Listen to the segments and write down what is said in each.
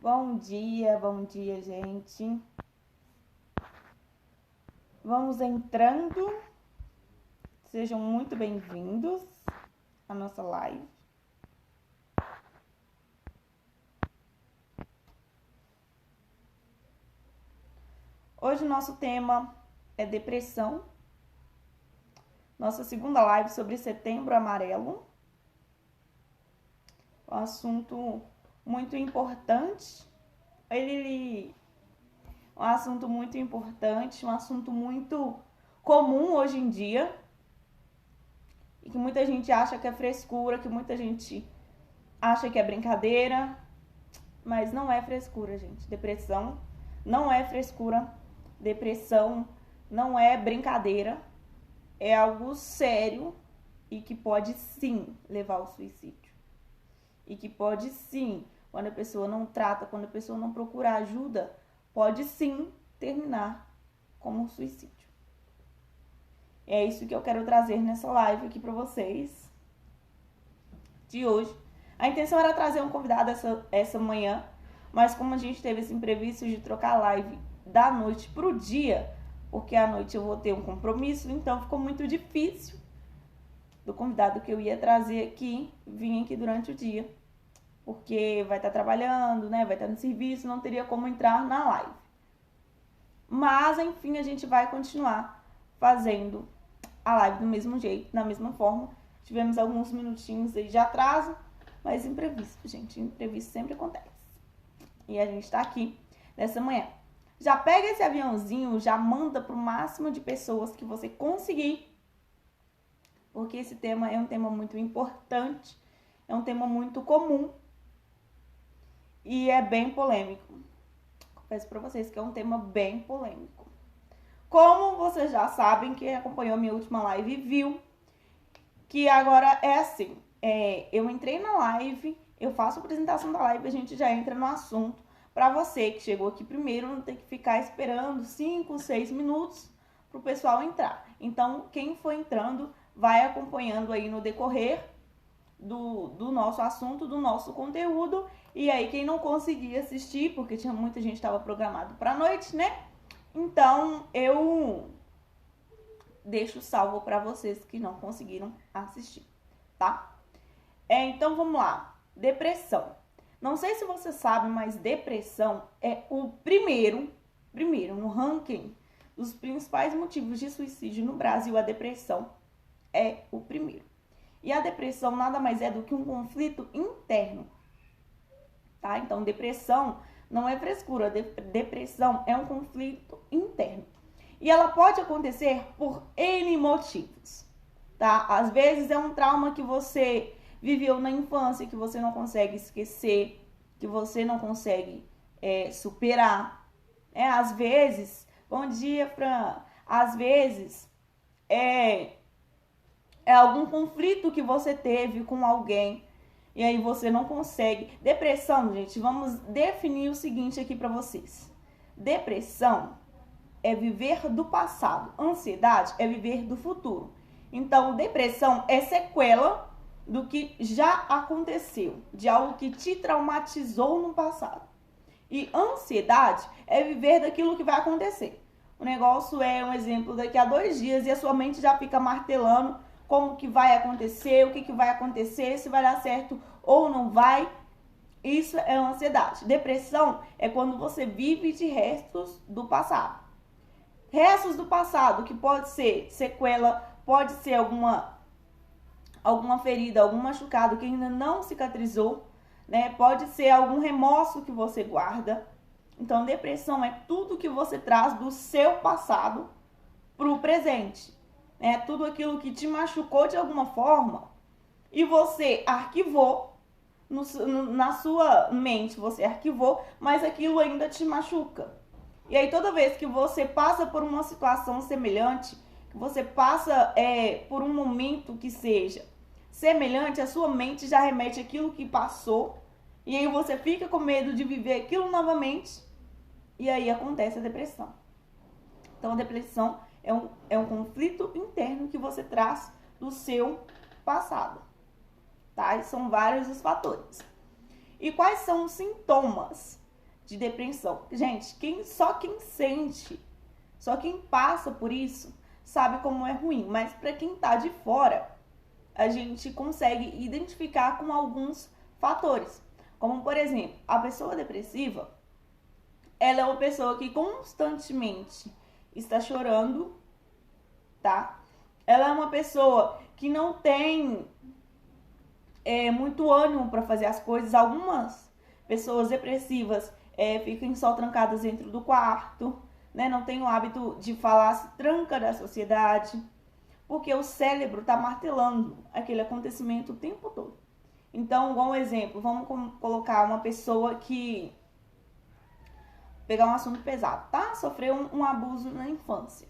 Bom dia, gente. Vamos entrando. Sejam muito bem-vindos à nossa live. Hoje o nosso tema é depressão. Nossa segunda live sobre Setembro Amarelo. Um assunto muito importante. Um assunto muito importante, um assunto muito comum hoje em dia. E que muita gente acha que é frescura, que muita gente acha que é brincadeira. Mas não é frescura, gente. Depressão não é frescura. Depressão não é brincadeira. É algo sério e que pode sim levar ao suicídio. E que pode sim, quando a pessoa não trata, quando a pessoa não procura ajuda, pode sim terminar como um suicídio. É isso que eu quero trazer nessa live aqui para vocês de hoje. A intenção era trazer um convidado essa manhã, mas como a gente teve esse imprevisto de trocar a live da noite pro dia, porque à noite eu vou ter um compromisso, então ficou muito difícil do convidado que eu ia trazer aqui, vir aqui durante o dia, porque vai estar trabalhando, né? Vai estar no serviço, não teria como entrar na live. Mas, enfim, a gente vai continuar fazendo a live do mesmo jeito, da mesma forma. Tivemos alguns minutinhos aí de atraso, mas imprevisto, gente. Imprevisto sempre acontece. E a gente tá aqui nessa manhã. Já pega esse aviãozinho, já manda pro máximo de pessoas que você conseguir, porque esse tema é um tema muito importante, é um tema muito comum e é bem polêmico. Confesso pra vocês que é um tema bem polêmico. Como vocês já sabem, quem acompanhou minha última live viu que agora é assim, eu entrei na live, eu faço a apresentação da live, a gente já entra no assunto. Pra você que chegou aqui primeiro, não tem que ficar esperando 5, 6 minutos pro pessoal entrar. Então, quem for entrando, vai acompanhando aí no decorrer do nosso assunto, do nosso conteúdo. E aí, quem não conseguir assistir, porque tinha muita gente que estava programado pra noite, né? Então, eu deixo salvo para vocês que não conseguiram assistir, tá? Então, vamos lá. Depressão. Não sei se você sabe, mas depressão é o primeiro no ranking dos principais motivos de suicídio no Brasil. A depressão é o primeiro. E a depressão nada mais é do que um conflito interno, tá? Então, depressão não é frescura, depressão é um conflito interno. E ela pode acontecer por N motivos, tá? Às vezes é um trauma que você viveu na infância, que você não consegue esquecer, que você não consegue superar. Às vezes, bom dia, Fran. Às vezes é algum conflito que você teve com alguém e aí você não consegue. Depressão, gente, vamos definir o seguinte aqui para vocês. Depressão é viver do passado. Ansiedade é viver do futuro. Então, depressão é sequela do que já aconteceu, de algo que te traumatizou no passado. E ansiedade é viver daquilo que vai acontecer. O negócio é um exemplo daqui a 2 dias e a sua mente já fica martelando como que vai acontecer, o que vai acontecer, se vai dar certo ou não vai. Isso é ansiedade. Depressão é quando você vive de restos do passado. Restos do passado, que pode ser sequela, pode ser alguma ferida, algum machucado que ainda não cicatrizou, né? Pode ser algum remorso que você guarda. Então, depressão é tudo que você traz do seu passado pro presente. É tudo aquilo que te machucou de alguma forma e você arquivou na sua mente, você arquivou, mas aquilo ainda te machuca. E aí, toda vez que você passa por uma situação semelhante, que você passa por um momento que seja semelhante, a sua mente já remete àquilo que passou. E aí você fica com medo de viver aquilo novamente. E aí acontece a depressão. Então, a depressão é um conflito interno que você traz do seu passado. Tá? E são vários os fatores. E quais são os sintomas de depressão. Gente, só quem sente, só quem passa por isso, sabe como é ruim. Mas para quem tá de fora, a gente consegue identificar com alguns fatores. Como, por exemplo, a pessoa depressiva, ela é uma pessoa que constantemente está chorando, tá? Ela é uma pessoa que não tem muito ânimo para fazer as coisas. Algumas pessoas depressivas ficam só trancadas dentro do quarto, né? Não tem o hábito de falar, se tranca da sociedade, porque o cérebro está martelando aquele acontecimento o tempo todo. Então, igual um exemplo, vamos colocar uma pessoa que... pegar um assunto pesado, tá? Sofreu um abuso na infância.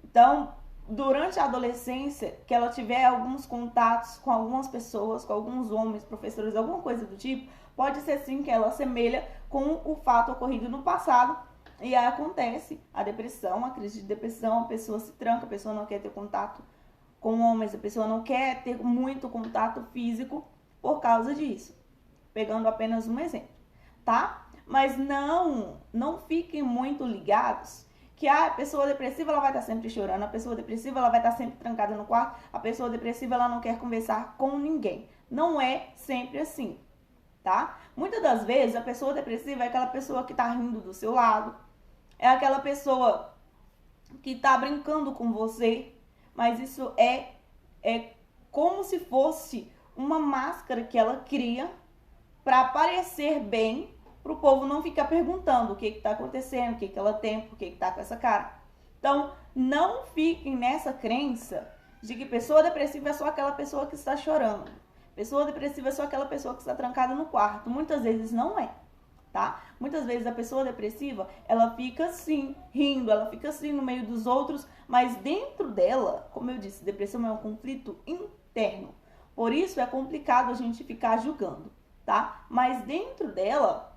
Então, durante a adolescência, que ela tiver alguns contatos com algumas pessoas, com alguns homens, professores, alguma coisa do tipo, pode ser sim que ela assemelha com o fato ocorrido no passado e aí acontece a depressão, a crise de depressão, a pessoa se tranca, a pessoa não quer ter contato com homens, a pessoa não quer ter muito contato físico por causa disso. Pegando apenas um exemplo, tá? Mas não fiquem muito ligados que a pessoa depressiva ela vai estar sempre chorando, a pessoa depressiva ela vai estar sempre trancada no quarto, a pessoa depressiva ela não quer conversar com ninguém. Não é sempre assim, tá? Muitas das vezes a pessoa depressiva é aquela pessoa que tá rindo do seu lado, é aquela pessoa que tá brincando com você, mas isso é como se fosse uma máscara que ela cria para parecer bem, para o povo não ficar perguntando o que está acontecendo, o que ela tem, por que está com essa cara. Então, não fiquem nessa crença de que pessoa depressiva é só aquela pessoa que está chorando. Pessoa depressiva é só aquela pessoa que está trancada no quarto. Muitas vezes não é, tá? Muitas vezes a pessoa depressiva, ela fica assim, rindo, ela fica assim no meio dos outros, mas dentro dela, como eu disse, depressão é um conflito interno. Por isso é complicado a gente ficar julgando, tá? Mas dentro dela,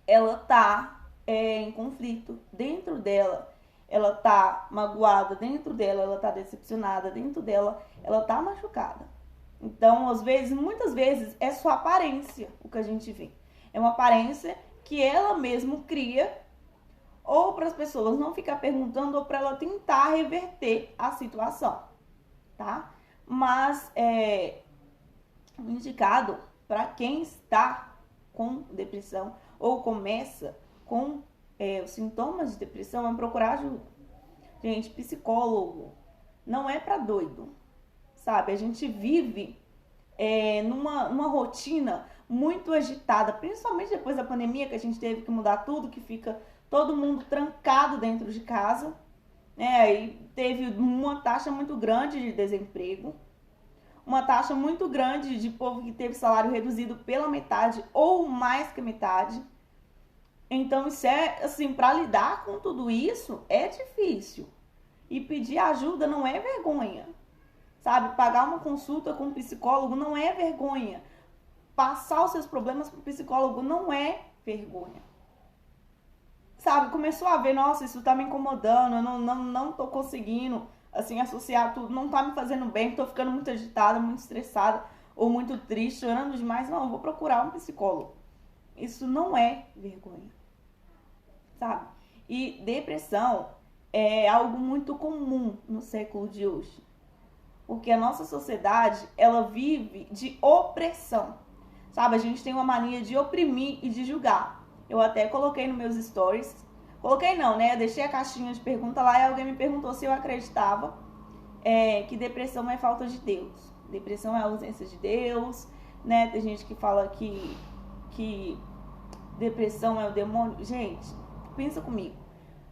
ela tá em conflito, dentro dela ela tá magoada, dentro dela ela tá decepcionada, dentro dela ela tá machucada. Então, muitas vezes é só aparência o que a gente vê. É uma aparência que ela mesma cria, ou para as pessoas não ficar perguntando, ou para ela tentar reverter a situação, tá? Mas o indicado para quem está com depressão ou começa com os sintomas de depressão é procurar ajuda. Gente, psicólogo não é para doido, sabe? A gente vive numa rotina muito agitada, principalmente depois da pandemia, que a gente teve que mudar tudo, que fica todo mundo trancado dentro de casa, né? Aí teve uma taxa muito grande de desemprego, uma taxa muito grande de povo que teve salário reduzido pela metade ou mais que metade. Então, isso assim, para lidar com tudo isso é difícil. E pedir ajuda não é vergonha, sabe? Pagar uma consulta com um psicólogo não é vergonha. Passar os seus problemas para o psicólogo não é vergonha. Sabe? Começou a ver, nossa, isso tá me incomodando, eu não tô conseguindo, assim, associar tudo, não tá me fazendo bem, tô ficando muito agitada, muito estressada, ou muito triste, chorando demais. Não, eu vou procurar um psicólogo. Isso não é vergonha, sabe? E depressão é algo muito comum no século de hoje, porque a nossa sociedade, ela vive de opressão, sabe? A gente tem uma mania de oprimir e de julgar. Eu até coloquei nos meus stories, coloquei não, né? Eu deixei a caixinha de pergunta lá e alguém me perguntou se eu acreditava que depressão é falta de Deus. Depressão é ausência de Deus, né? Tem gente que fala que depressão é o demônio. Gente, pensa comigo.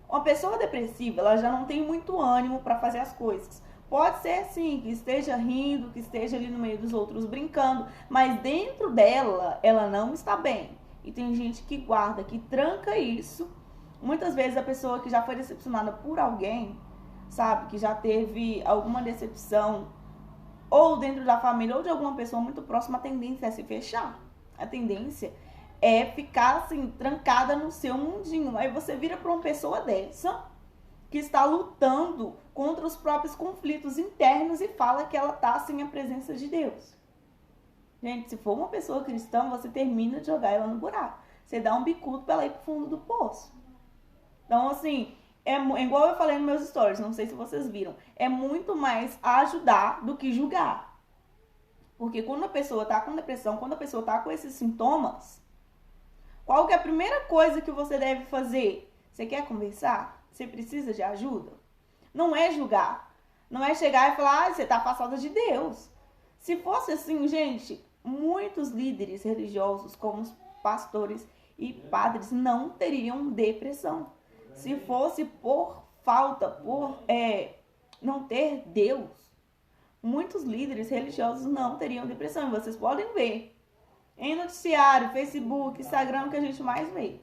Uma pessoa depressiva, ela já não tem muito ânimo para fazer as coisas. Pode ser sim, que esteja rindo, que esteja ali no meio dos outros brincando, mas dentro dela, ela não está bem. E tem gente que guarda, que tranca isso. Muitas vezes a pessoa que já foi decepcionada por alguém, sabe, que já teve alguma decepção, ou dentro da família, ou de alguma pessoa muito próxima, a tendência é se fechar. A tendência é ficar assim, trancada no seu mundinho. Aí você vira para uma pessoa dessa, que está lutando contra os próprios conflitos internos e fala que ela está sem a presença de Deus. Gente, se for uma pessoa cristã, você termina de jogar ela no buraco. você dá um bicudo pra ela ir pro fundo do poço. Então, assim, igual eu falei nos meus stories, não sei se vocês viram, é muito mais ajudar do que julgar. Porque quando a pessoa tá com depressão, quando a pessoa tá com esses sintomas, qual que é a primeira coisa que você deve fazer? Você quer conversar? Você precisa de ajuda? Não é julgar. Não é chegar e falar, você tá afastada de Deus. Se fosse assim, gente, muitos líderes religiosos, como os pastores e padres, não teriam depressão. Se fosse por falta, por não ter Deus, muitos líderes religiosos não teriam depressão. E vocês podem ver em noticiário, Facebook, Instagram, que a gente mais vê.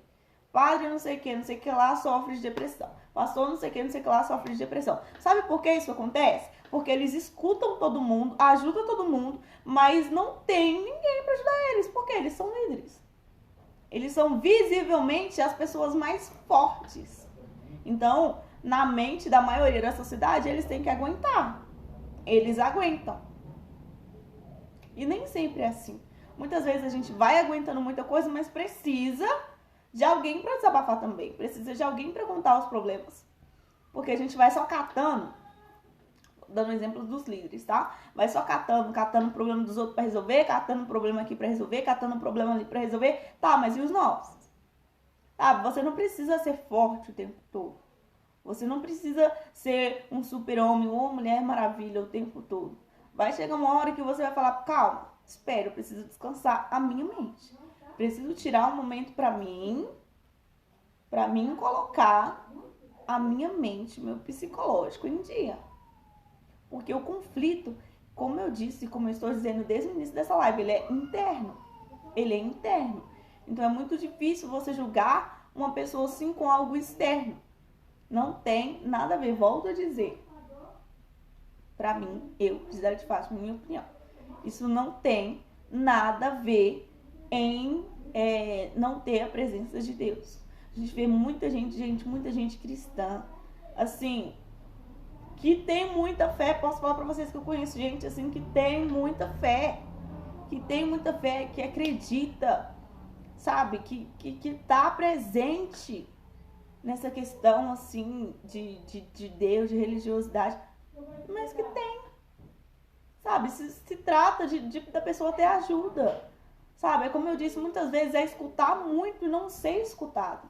Padre não sei o que lá sofre de depressão. Pastor não sei o que lá sofre de depressão. Sabe por que isso acontece? Porque eles escutam todo mundo, ajudam todo mundo, mas não tem ninguém para ajudar eles, porque eles são líderes. Eles são visivelmente as pessoas mais fortes. Então, na mente da maioria da sociedade, eles têm que aguentar. Eles aguentam. E nem sempre é assim. Muitas vezes a gente vai aguentando muita coisa, mas precisa de alguém para desabafar também. Precisa de alguém para contar os problemas. Porque a gente vai só catando, dando exemplos dos líderes, tá? Vai só catando o problema dos outros para resolver, catando o problema aqui para resolver, catando o problema ali para resolver. Tá, mas e os nossos? Tá, você não precisa ser forte o tempo todo. Você não precisa ser um super-homem ou mulher maravilha o tempo todo. Vai chegar uma hora que você vai falar, calma, espera, eu preciso descansar a minha mente. Preciso tirar um momento para mim colocar a minha mente, meu psicológico em dia. Porque o conflito, como eu disse, como eu estou dizendo desde o início dessa live, ele é interno. Ele é interno. Então é muito difícil você julgar uma pessoa assim com algo externo. Não tem nada a ver, volto a dizer. Pra mim, Gisele de Fátima, minha opinião. Isso não tem nada a ver em não ter a presença de Deus. A gente vê muita gente cristã, assim, que tem muita fé. Posso falar pra vocês que eu conheço gente, assim, que tem muita fé. Que acredita, sabe? Que tá presente nessa questão, assim, de Deus, de religiosidade, mas que tem, sabe? Se trata da pessoa ter ajuda, sabe? É como eu disse, muitas vezes é escutar muito e não ser escutado.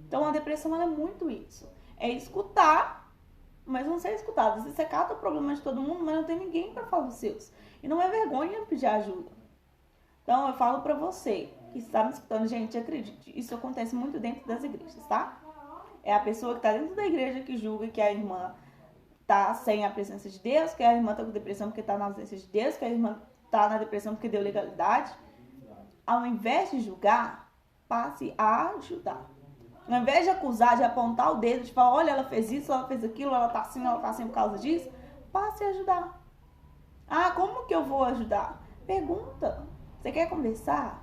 Então a depressão, ela é muito isso. É escutar, mas não ser escutado. Você cata o problema de todo mundo, mas não tem ninguém para falar os seus. E não é vergonha pedir ajuda. Então eu falo pra você que está me escutando, gente, acredite, isso acontece muito dentro das igrejas, tá? É a pessoa que tá dentro da igreja que julga que a irmã tá sem a presença de Deus, que a irmã tá com depressão porque tá na ausência de Deus, que a irmã tá na depressão porque deu legalidade. Ao invés de julgar, passe a ajudar. Ao invés de acusar, de apontar o dedo, de falar, olha, ela fez isso, ela fez aquilo, ela tá assim por causa disso, passe a ajudar. Ah, como que eu vou ajudar? Pergunta. Você quer conversar?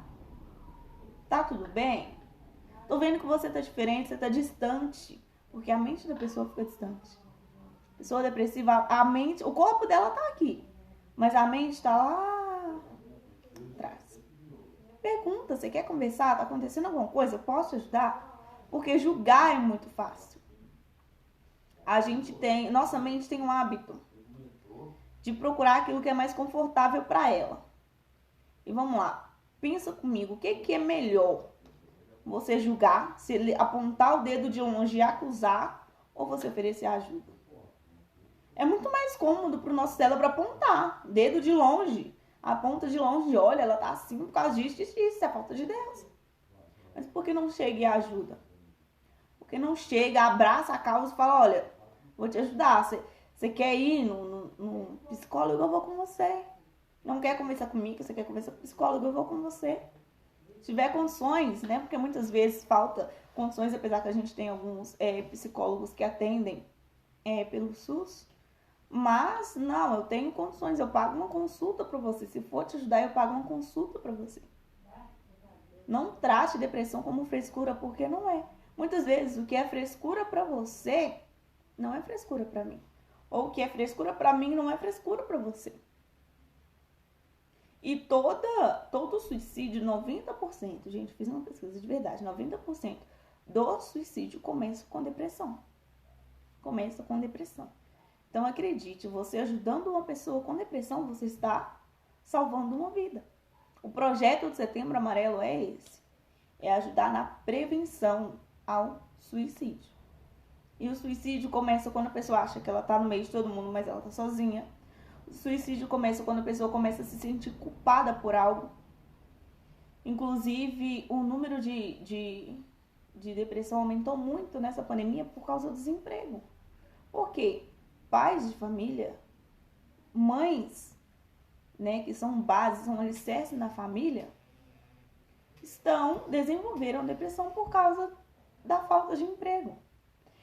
Tá tudo bem? Tô vendo que você tá diferente, você tá distante. Porque a mente da pessoa fica distante. Pessoa depressiva, a mente, o corpo dela tá aqui. Mas a mente tá lá atrás. Pergunta, você quer conversar? Tá acontecendo alguma coisa? Eu posso ajudar? Porque julgar é muito fácil. Nossa mente tem um hábito de procurar aquilo que é mais confortável para ela. E vamos lá, pensa comigo, o que é melhor? Você julgar, se apontar o dedo de longe e acusar, ou você oferecer ajuda? É muito mais cômodo para o nosso cérebro apontar, dedo de longe, aponta de longe, olha, ela tá assim por causa disso, isso é falta de Deus. Mas por que não chega e ajuda? Por que não chega, abraça a causa e fala, olha, vou te ajudar, você quer ir no psicólogo, eu vou com você. Não quer conversar comigo, você quer conversar com o psicólogo, eu vou com você. Se tiver condições, né? Porque muitas vezes falta condições, apesar que a gente tem alguns psicólogos que atendem pelo SUS. Mas, não, eu tenho condições, eu pago uma consulta para você. Se for te ajudar, eu pago uma consulta para você. Não trate depressão como frescura, porque não é. Muitas vezes, o que é frescura para você, não é frescura para mim. Ou o que é frescura para mim, não é frescura para você. E todo suicídio, 90%, gente, fiz uma pesquisa de verdade, 90% do suicídio começa com depressão. Começa com depressão. Então acredite, você ajudando uma pessoa com depressão, você está salvando uma vida. O projeto do Setembro Amarelo é esse. É ajudar na prevenção ao suicídio. E o suicídio começa quando a pessoa acha que ela está no meio de todo mundo, mas ela está sozinha. O suicídio começa quando a pessoa começa a se sentir culpada por algo. Inclusive, o número de depressão aumentou muito nessa pandemia por causa do desemprego. Por quê? Pais de família, mães, né, que são bases, são alicerces na família, desenvolveram depressão por causa da falta de emprego.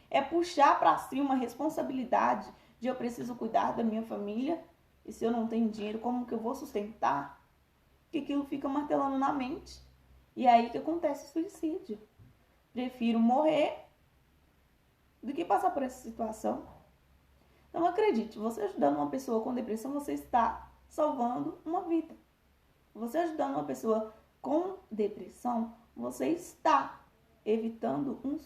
É puxar para si uma responsabilidade de eu preciso cuidar da minha família e se eu não tenho dinheiro, como que eu vou sustentar? Que aquilo fica martelando na mente. E é aí que acontece o suicídio. Prefiro morrer do que passar por essa situação. Então acredite, você ajudando uma pessoa com depressão, você está salvando uma vida. Você ajudando uma pessoa com depressão, você está evitando um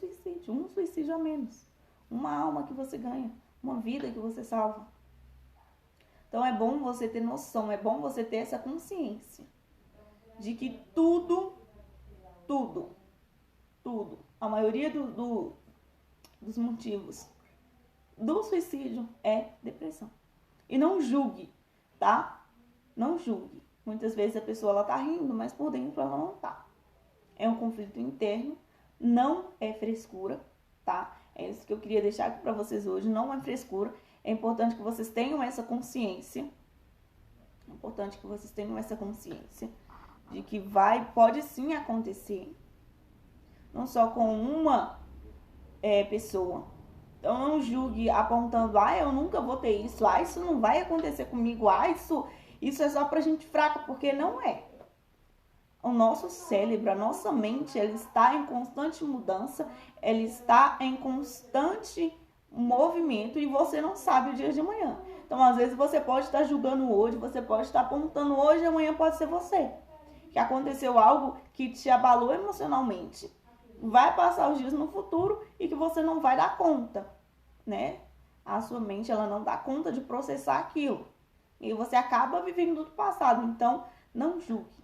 suicídio a menos. Uma alma que você ganha, uma vida que você salva. Então é bom você ter noção, é bom você ter essa consciência de que tudo, a maioria dos motivos do suicídio é depressão. E não julgue, tá? Não julgue. Muitas vezes a pessoa ela tá rindo, mas por dentro ela não tá. É um conflito interno, não é frescura, tá? É isso que eu queria deixar aqui para vocês hoje, não é frescura. É importante que vocês tenham essa consciência. É importante que vocês tenham essa consciência de que pode sim acontecer. Não só com uma pessoa. Então não julgue apontando, eu nunca vou ter isso, isso não vai acontecer comigo, isso é só pra gente fraca, porque não é. O nosso cérebro, a nossa mente, ela está em constante mudança, ela está em constante movimento e você não sabe o dia de amanhã. Então, às vezes, você pode estar julgando hoje, você pode estar apontando hoje, amanhã pode ser você. Que aconteceu algo que te abalou emocionalmente. Vai passar os dias no futuro e que você não vai dar conta, né? A sua mente, ela não dá conta de processar aquilo. E você acaba vivendo do passado. Então, não julgue.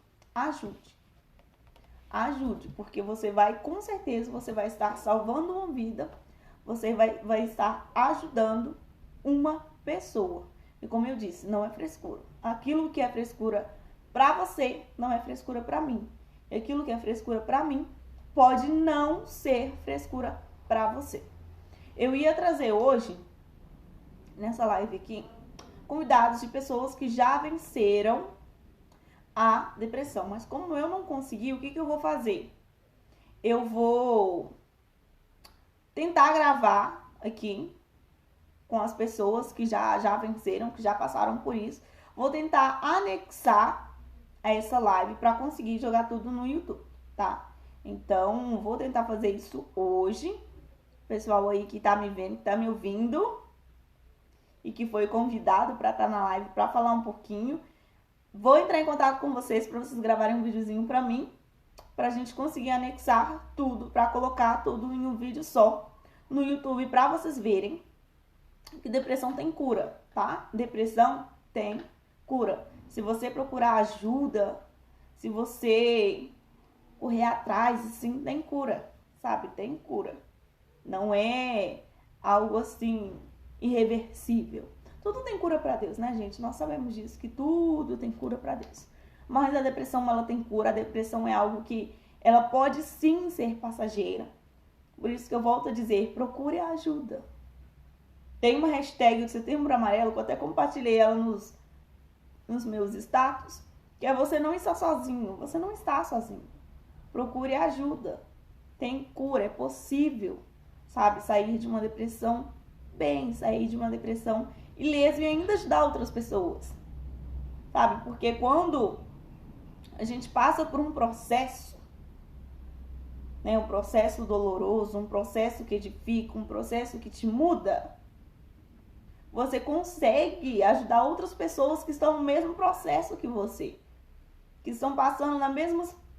Ajude, porque você vai, com certeza, você vai estar salvando uma vida, você vai estar ajudando uma pessoa. E como eu disse, não é frescura. Aquilo que é frescura para você, não é frescura para mim. E aquilo que é frescura para mim, pode não ser frescura para você. Eu ia trazer hoje, nessa live aqui, convidados de pessoas que já venceram a depressão. Mas como eu não consegui, o que eu vou fazer? Eu vou tentar gravar aqui com as pessoas que já venceram, que já passaram por isso. Vou tentar anexar a essa live para conseguir jogar tudo no YouTube, tá? Então, vou tentar fazer isso hoje. Pessoal aí que tá me vendo, que tá me ouvindo e que foi convidado para estar na live para falar um pouquinho. Vou entrar em contato com vocês para vocês gravarem um videozinho para mim, para a gente conseguir anexar tudo, para colocar tudo em um vídeo só no YouTube para vocês verem que depressão tem cura, tá? Depressão tem cura. Se você procurar ajuda, se você correr atrás, sim, tem cura, sabe? Tem cura. Não é algo assim irreversível. Tudo tem cura para Deus, né, gente? Nós sabemos disso, que tudo tem cura para Deus. Mas a depressão, ela tem cura. A depressão é algo que ela pode sim ser passageira. Por isso que eu volto a dizer, procure a ajuda. Tem uma hashtag do Setembro Amarelo, que eu até compartilhei ela nos meus status, que é você não está sozinho. Você não está sozinho. Procure ajuda. Tem cura, é possível, sabe? Sair de uma depressão bem, sair de uma depressão ileso e ainda ajudar outras pessoas, sabe? Porque quando a gente passa por um processo, né? Um processo doloroso, um processo que edifica, um processo que te muda, você consegue ajudar outras pessoas que estão no mesmo processo que você. que estão passando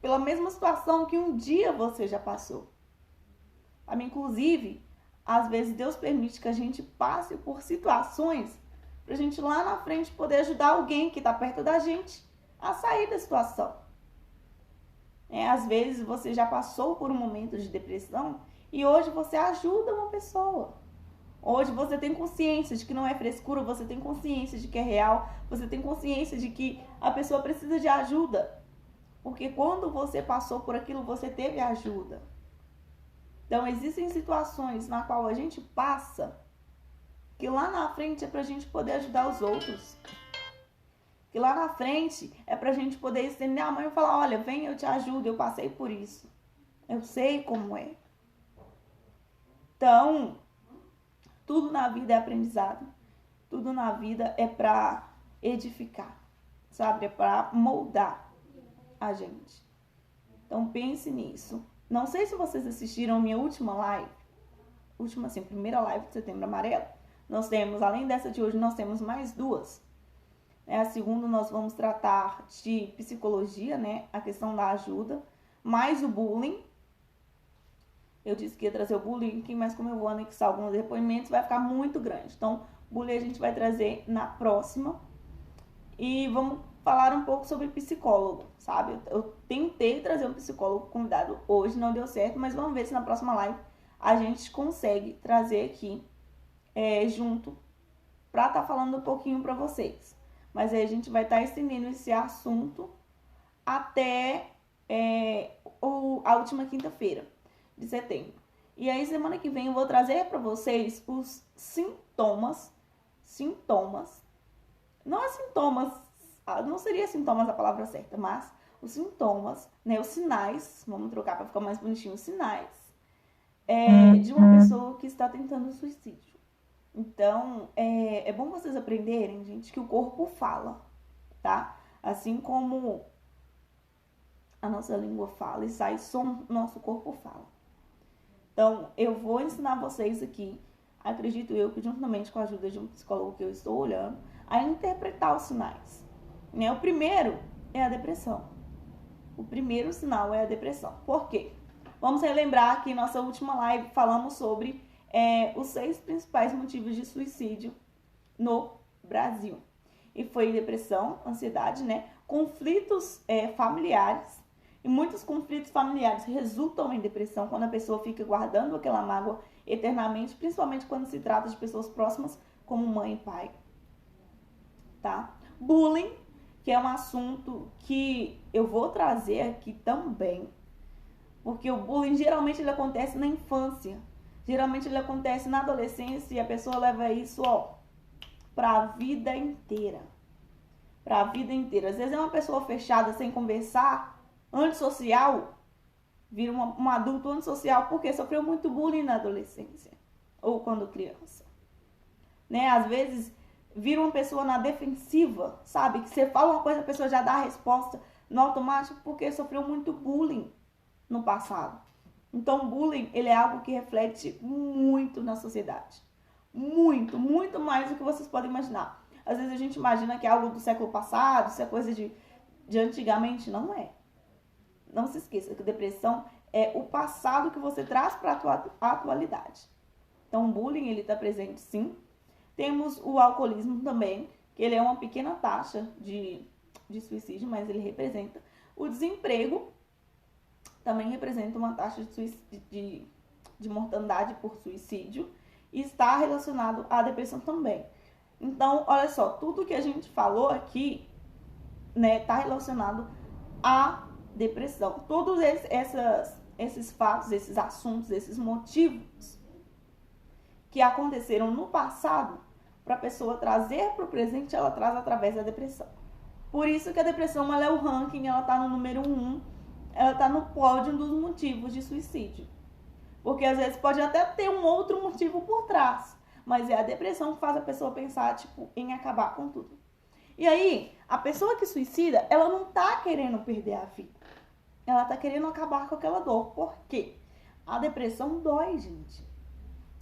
pela mesma situação que um dia você já passou. Inclusive, às vezes Deus permite que a gente passe por situações para a gente lá na frente poder ajudar alguém que está perto da gente a sair da situação. Às vezes você já passou por um momento de depressão e hoje você ajuda uma pessoa. Hoje você tem consciência de que não é frescura, você tem consciência de que é real, você tem consciência de que a pessoa precisa de ajuda. Porque quando você passou por aquilo, você teve ajuda. Então, existem situações na qual a gente passa que lá na frente é pra gente poder ajudar os outros. Que lá na frente é pra gente poder estender a mão e falar, olha, vem, eu te ajudo, eu passei por isso. Eu sei como é. Então, tudo na vida é aprendizado. Tudo na vida é pra edificar, sabe? É pra moldar a gente. Então, pense nisso. Não sei se vocês assistiram minha última live. Primeira live de Setembro Amarelo. Nós temos, além dessa de hoje, nós temos mais duas. A segunda nós vamos tratar de psicologia, a questão da ajuda, mais o bullying. Eu disse que ia trazer o bullying, mas como eu vou anexar alguns depoimentos, vai ficar muito grande. Então, bullying a gente vai trazer na próxima. E vamos falar um pouco sobre psicólogo, sabe? Eu tentei trazer um psicólogo convidado hoje, não deu certo, mas vamos ver se na próxima live a gente consegue trazer aqui junto para estar falando um pouquinho para vocês. Mas aí a gente vai estar estendendo esse assunto até a última quinta-feira de setembro. E aí semana que vem eu vou trazer para vocês os sintomas, não é sintomas, não seria sintomas a palavra certa, mas os sintomas, os sinais, vamos trocar para ficar mais bonitinho, os sinais de uma pessoa que está tentando suicídio. Então, é bom vocês aprenderem, gente, que o corpo fala, tá? Assim como a nossa língua fala e sai som, nosso corpo fala. Então, eu vou ensinar vocês aqui, acredito eu que juntamente com a ajuda de um psicólogo que eu estou olhando, a interpretar os sinais. O primeiro é a depressão. O primeiro sinal é a depressão. Por quê? Vamos relembrar que em nossa última live falamos sobre os 6 principais motivos de suicídio no Brasil. E foi depressão, ansiedade, conflitos familiares. E muitos conflitos familiares resultam em depressão quando a pessoa fica guardando aquela mágoa eternamente, principalmente quando se trata de pessoas próximas, como mãe e pai. Tá? Bullying, que é um assunto que eu vou trazer aqui também, porque o bullying geralmente ele acontece na infância, geralmente ele acontece na adolescência e a pessoa leva isso para a vida inteira. Para a vida inteira. Às vezes é uma pessoa fechada, sem conversar, antissocial, vira um adulto antissocial porque sofreu muito bullying na adolescência ou quando criança. Às vezes vira uma pessoa na defensiva, sabe? Que você fala uma coisa, a pessoa já dá a resposta no automático porque sofreu muito bullying no passado. Então, bullying, ele é algo que reflete muito na sociedade. Muito, muito mais do que vocês podem imaginar. Às vezes a gente imagina que é algo do século passado, isso é coisa de antigamente. Não é. Não se esqueça que depressão é o passado que você traz para a atualidade. Então, o bullying, ele está presente sim. Temos o alcoolismo também, que ele é uma pequena taxa de suicídio, mas ele representa. O desemprego também representa uma taxa de mortandade por suicídio e está relacionado à depressão também. Então, olha só, tudo que a gente falou aqui, está relacionado à depressão. Todos esses fatos, esses assuntos, esses motivos que aconteceram no passado, para a pessoa trazer para o presente, ela traz através da depressão. Por isso que a depressão, ela é o ranking, ela está no número 1, ela está no pódio dos motivos de suicídio. Porque às vezes pode até ter um outro motivo por trás, mas é a depressão que faz a pessoa pensar, em acabar com tudo. E aí, a pessoa que suicida, ela não tá querendo perder a vida. Ela tá querendo acabar com aquela dor. Por quê? A depressão dói, gente.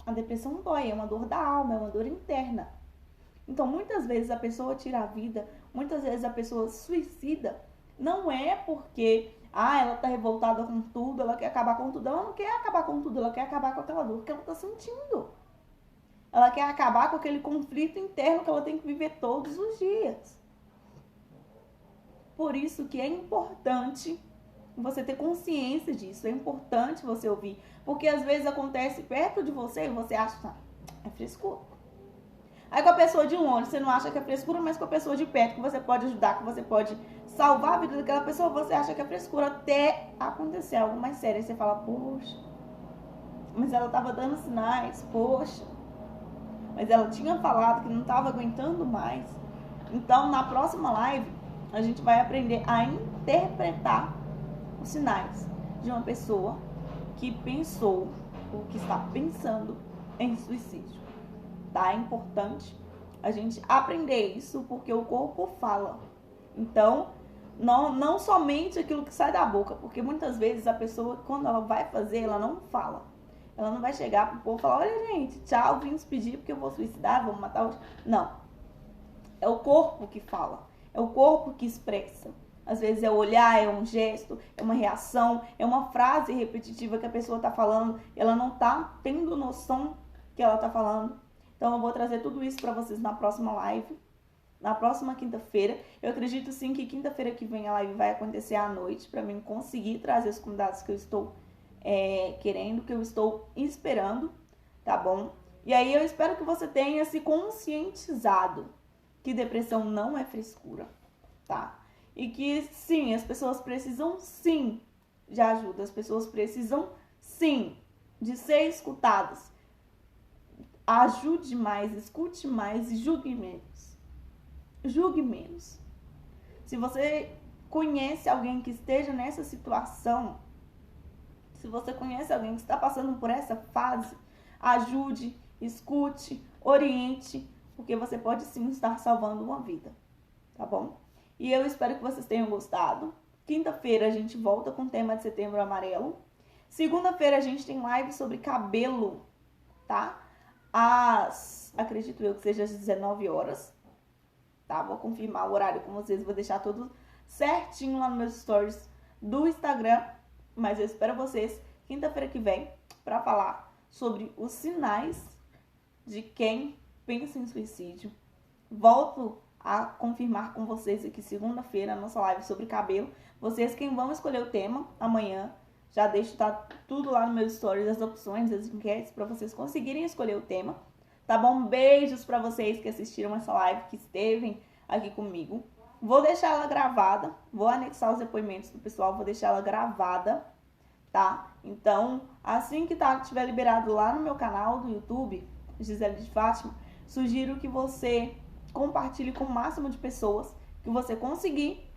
A depressão dói, é uma dor da alma, é uma dor interna. Então, muitas vezes a pessoa tira a vida, muitas vezes a pessoa suicida Não é porque, ela tá revoltada com tudo, ela quer acabar com tudo. Ela não quer acabar com tudo, ela quer acabar com aquela dor que ela tá sentindo. Ela quer acabar com aquele conflito interno que ela tem que viver todos os dias. Por isso que é importante você ter consciência disso. É importante você ouvir. Porque às vezes acontece perto de você e você acha, é frescura. Aí com a pessoa de longe, você não acha que é frescura, mas com a pessoa de perto, que você pode ajudar, que você pode salvar a vida daquela pessoa, você acha que é frescura até acontecer algo mais sério. Aí você fala, poxa, mas ela tava dando sinais, poxa, mas ela tinha falado que não tava aguentando mais. Então, na próxima live, a gente vai aprender a interpretar os sinais de uma pessoa que pensou ou que está pensando em suicídio. Tá? É importante a gente aprender isso porque o corpo fala. Então, não somente aquilo que sai da boca, porque muitas vezes a pessoa, quando ela vai fazer, ela não fala. Ela não vai chegar pro povo e falar, olha gente, tchau, vim despedir porque eu vou suicidar, vou matar hoje. Não. É o corpo que fala. É o corpo que expressa. Às vezes é o olhar, é um gesto, é uma reação, é uma frase repetitiva que a pessoa tá falando, ela não tá tendo noção que ela tá falando. Então eu vou trazer tudo isso para vocês na próxima live, na próxima quinta-feira. Eu acredito sim que quinta-feira que vem a live vai acontecer à noite, para mim conseguir trazer os convidados que eu estou querendo, que eu estou esperando, tá bom? E aí eu espero que você tenha se conscientizado que depressão não é frescura, tá? E que sim, as pessoas precisam sim de ajuda, as pessoas precisam sim de ser escutadas. Ajude mais, escute mais e julgue menos. Julgue menos. Se você conhece alguém que esteja nessa situação, se você conhece alguém que está passando por essa fase, ajude, escute, oriente, porque você pode sim estar salvando uma vida, tá bom? E eu espero que vocês tenham gostado. Quinta-feira a gente volta com o tema de Setembro Amarelo. Segunda-feira a gente tem live sobre cabelo, tá? Acredito eu que seja às 19 horas, tá? Vou confirmar o horário com vocês, vou deixar tudo certinho lá nos meus stories do Instagram, mas eu espero vocês quinta-feira que vem para falar sobre os sinais de quem pensa em suicídio. Volto a confirmar com vocês aqui segunda-feira a nossa live sobre cabelo. Vocês quem vão escolher o tema amanhã. Já deixo tudo lá no meu stories, as opções, as enquetes, para vocês conseguirem escolher o tema. Tá bom? Beijos para vocês que assistiram essa live, que esteve aqui comigo. Vou deixar ela gravada, vou anexar os depoimentos do pessoal, vou deixar ela gravada, tá? Então, assim que estiver liberado lá no meu canal do YouTube, Gisele de Fátima, sugiro que você compartilhe com o máximo de pessoas que você conseguir,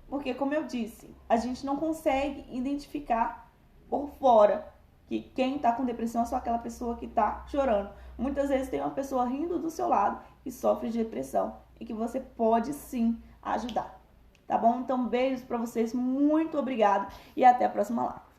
porque, como eu disse, a gente não consegue identificar por fora que quem tá com depressão é só aquela pessoa que tá chorando. Muitas vezes tem uma pessoa rindo do seu lado que sofre de depressão e que você pode sim ajudar, tá bom? Então, beijos pra vocês, muito obrigada e até a próxima live.